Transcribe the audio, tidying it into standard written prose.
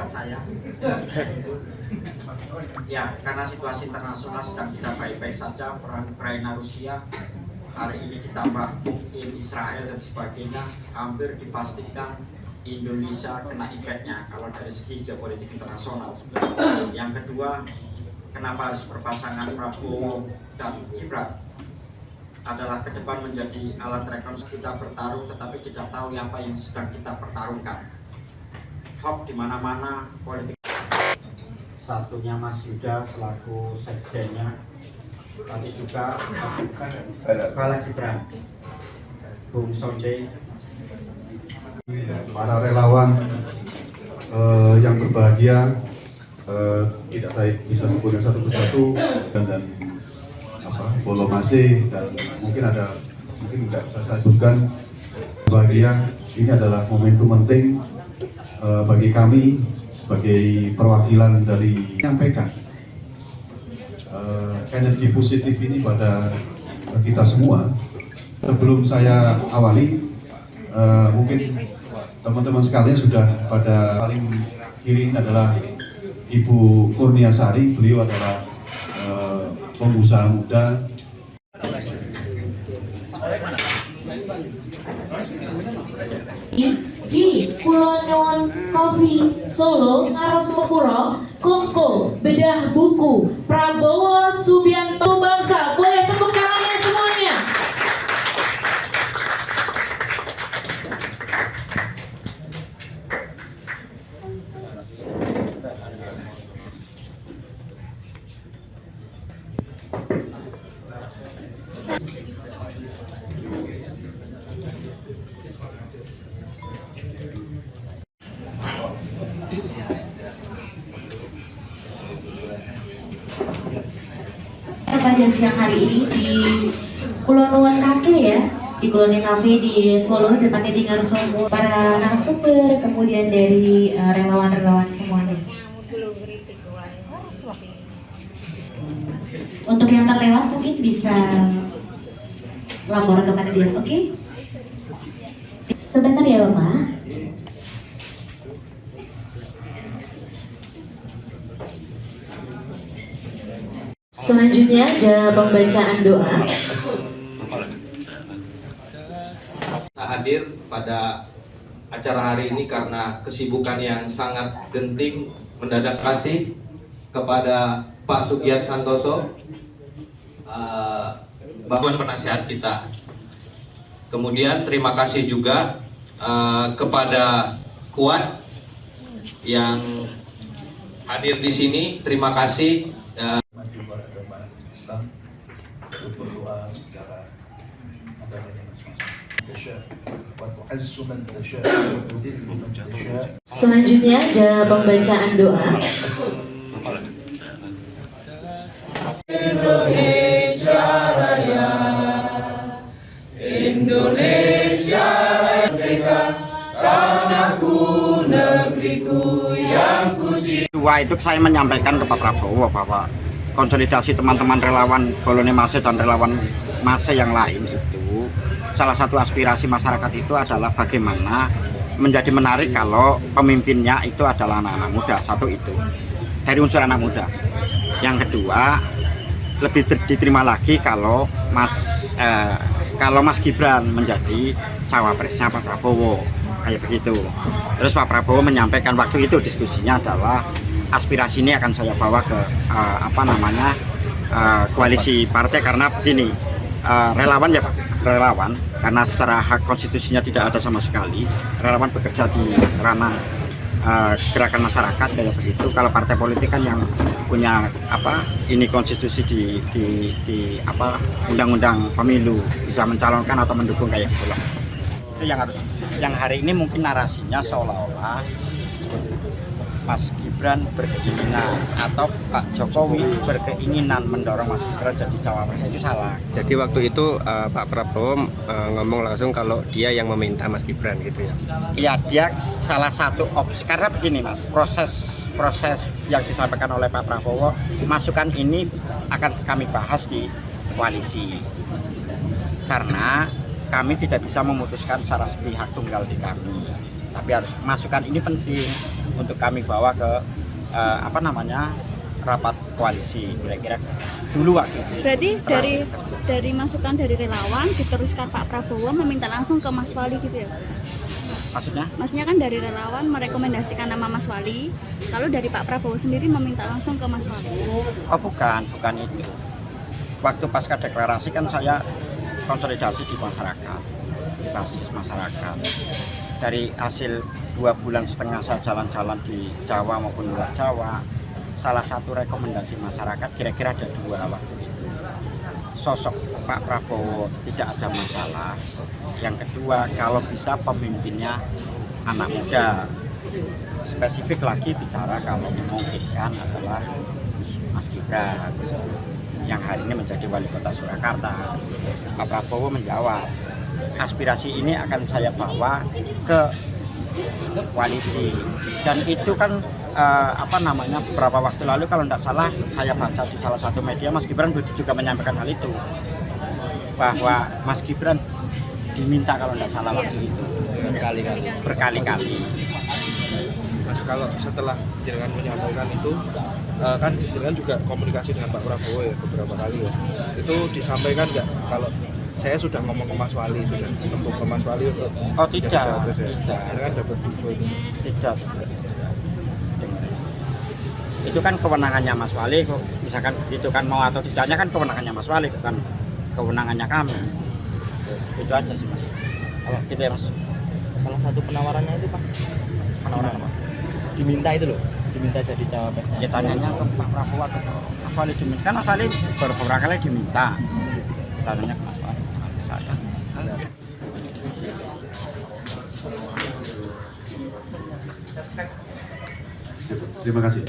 dekat saya. Ya, karena situasi internasional sedang tidak baik-baik saja, perang Ukraina Rusia, hari ini ditambah mungkin Israel dan sebagainya, hampir dipastikan Indonesia kena impactnya kalau dari segi geopolitik internasional. Yang kedua, kenapa harus berpasangan Prabowo dan Gibran? Adalah ke depan menjadi alat rekonstruksi kita bertarung, tetapi tidak tahu apa yang sedang kita pertarungkan. Hoax di mana-mana, politik. Satunya Mas Yuda selaku sekjennya, tadi juga Kepala Gibran, Bung Sonde. Para relawan yang berbahagia, tidak saya bisa sebutkan satu persatu, dan Bolo Masih, dan mungkin nggak bisa saya sebutkan. Bahagia, ini adalah momentum penting bagi kami sebagai perwakilan dari menyampaikan energi positif ini pada kita semua. Sebelum saya awali, mungkin teman-teman sekalian sudah pada paling kiri ini adalah Ibu Kurniasari. Beliau adalah pengusaha muda. Di Kulon Coffee Solo, Karosmopuro, Kongko, Bedah Buku, Prabowo Subianto Bangsa. Boleh tepuk tangannya semuanya. Pada siang hari ini di Kulon Cafe ya, di Kulon Cafe di Solo, tepatnya di Ngarsopuro, para narasumber, kemudian dari relawan-relawan semuanya. Untuk yang terlewat mungkin bisa lapor kepada dia, oke? Sebentar ya Bapak. Selanjutnya ada pembacaan doa. Hadir pada acara hari ini karena kesibukan yang sangat genting, mendadak kasih kepada Pak Sugiat Santoso, Bapak penasihat kita. Kemudian terima kasih juga kepada Kuat yang hadir di sini. Terima kasih. Islam untuk berdoa secara agamanya masing-masing. Selanjutnya ada pembacaan doa. Indonesia Raya, Indonesia Merdeka, tanahku, negeriku yang kucintai. Itu saya menyampaikan ke Pak Prabowo bahwa konsolidasi teman-teman relawan Bolone Masih dan relawan Masih yang lain itu, salah satu aspirasi masyarakat itu adalah bagaimana menjadi menarik kalau pemimpinnya itu adalah anak-anak muda. Satu itu dari unsur anak muda. Yang kedua, lebih diterima lagi kalau Mas Gibran menjadi cawapresnya Pak Prabowo, kayak begitu. Terus Pak Prabowo menyampaikan waktu itu diskusinya adalah aspirasi ini akan saya bawa ke koalisi partai, karena begini, relawan ya Pak, relawan karena secara hak konstitusinya tidak ada sama sekali, relawan bekerja di ranah gerakan masyarakat kayak begitu. Kalau partai politik kan yang punya ini konstitusi di undang-undang pemilu, bisa mencalonkan atau mendukung kayak gitu loh. Itu yang hari ini mungkin narasinya seolah-olah Mas Gibran berkeinginan atau Pak Jokowi berkeinginan mendorong Mas Gibran jadi cawapres, itu salah. Jadi waktu itu Pak Prabowo ngomong langsung kalau dia yang meminta Mas Gibran gitu ya? Iya, dia salah satu opsi, karena begini Mas, proses yang disampaikan oleh Pak Prabowo, masukan ini akan kami bahas di koalisi, karena kami tidak bisa memutuskan secara sepihak tunggal di kami. Tapi harus masukan ini penting untuk kami bawa ke rapat koalisi kira-kira dulu waktu itu. Berarti dari masukan dari relawan diteruskan Pak Prabowo meminta langsung ke Mas Wali gitu ya? Maksudnya kan dari relawan merekomendasikan nama Mas Wali, lalu dari Pak Prabowo sendiri meminta langsung ke Mas Wali. Oh bukan itu. Waktu pasca deklarasi kan saya konsolidasi di masyarakat, di basis masyarakat. Dari hasil 2,5 bulan saya jalan-jalan di Jawa maupun luar Jawa, salah satu rekomendasi masyarakat kira-kira ada 2 waktu itu. Sosok Pak Prabowo tidak ada masalah. Yang kedua, kalau bisa pemimpinnya anak muda. Spesifik lagi bicara kalau memungkinkan adalah Mas Gibran yang hari ini menjadi wali kota Surakarta. Pak Prabowo menjawab, aspirasi ini akan saya bawa ke koalisi, dan itu kan beberapa waktu lalu kalau tidak salah saya baca di salah satu media Mas Gibran juga menyampaikan hal itu, bahwa Mas Gibran diminta kalau tidak salah waktu itu berkali-kali. Mas, kalau setelah jenengan menyampaikan itu kan jenengan juga komunikasi dengan Pak Prabowo ya beberapa kali ya, itu disampaikan nggak kalau saya sudah ngomong ke Mas Wali, sudah nembung ke Mas Wali untuk tidak. Kan dapat info itu. Tidak. Itu kan kewenangannya Mas Wali, misalkan itu kan mau atau tidaknya kan kewenangannya Mas Wali, bukan kewenangannya kami. Itu aja sih Mas. Kalau gitu ya Mas. Salah satu penawarannya itu Mas. Penawaran apa? Diminta itu loh, diminta jadi cawapresnya. Ya tanyanya ke Pak Prabowo atau Mas Wali diminta, kan Mas Wali beberapa kali diminta. Tanyanya ke Mas Wali. Saya. Terima kasih.